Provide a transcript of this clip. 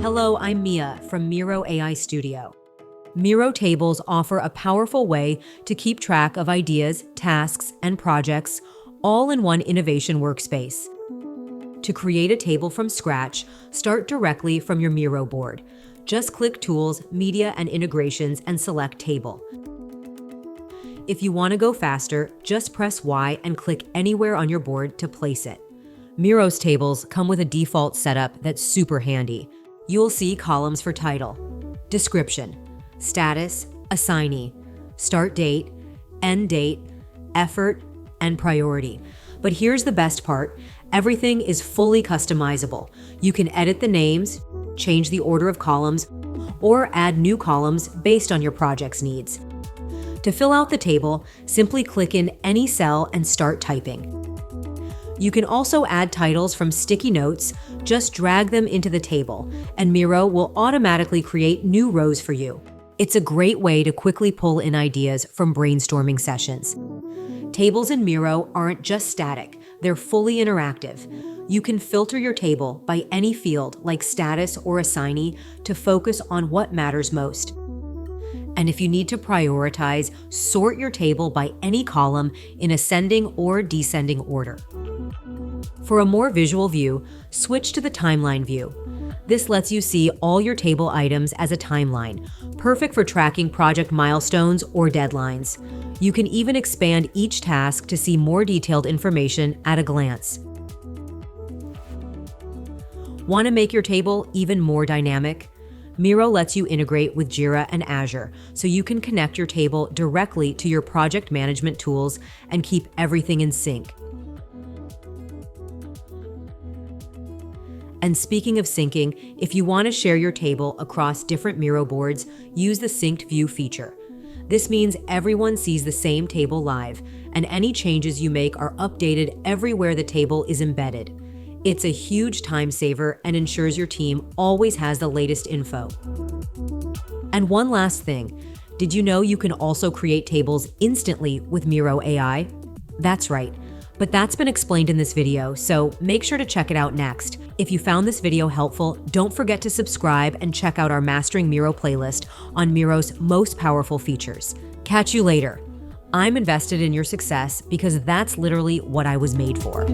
Hello, I'm Mia from Miro AI Studio. Miro Tables offer a powerful way to keep track of ideas, tasks, and projects all in one innovation workspace. To create a table from scratch, start directly from your Miro board. Just click Tools, Media and Integrations, and select Table. If you want to go faster, just press Y and click anywhere on your board to place it. Miro's tables come with a default setup that's super handy. You'll see columns for title, description, status, assignee, start date, end date, effort, and priority. But here's the best part. Everything is fully customizable. You can edit the names, change the order of columns, or add new columns based on your project's needs. To fill out the table, simply click in any cell and start typing. You can also add titles from sticky notes. Just drag them into the table, and Miro will automatically create new rows for you. It's a great way to quickly pull in ideas from brainstorming sessions. Tables in Miro aren't just static, they're fully interactive. You can filter your table by any field like status or assignee to focus on what matters most. And if you need to prioritize, sort your table by any column in ascending or descending order. For a more visual view, switch to the timeline view. This lets you see all your table items as a timeline, perfect for tracking project milestones or deadlines. You can even expand each task to see more detailed information at a glance. Want to make your table even more dynamic? Miro lets you integrate with Jira and Azure, so you can connect your table directly to your project management tools and keep everything in sync. And speaking of syncing, if you want to share your table across different Miro boards, use the Synced View feature. This means everyone sees the same table live, and any changes you make are updated everywhere the table is embedded. It's a huge time saver and ensures your team always has the latest info. And one last thing, did you know you can also create tables instantly with Miro AI? That's right, but that's been explained in this video, so make sure to check it out next. If you found this video helpful, don't forget to subscribe and check out our Mastering Miro playlist on Miro's most powerful features. Catch you later. I'm invested in your success because that's literally what I was made for.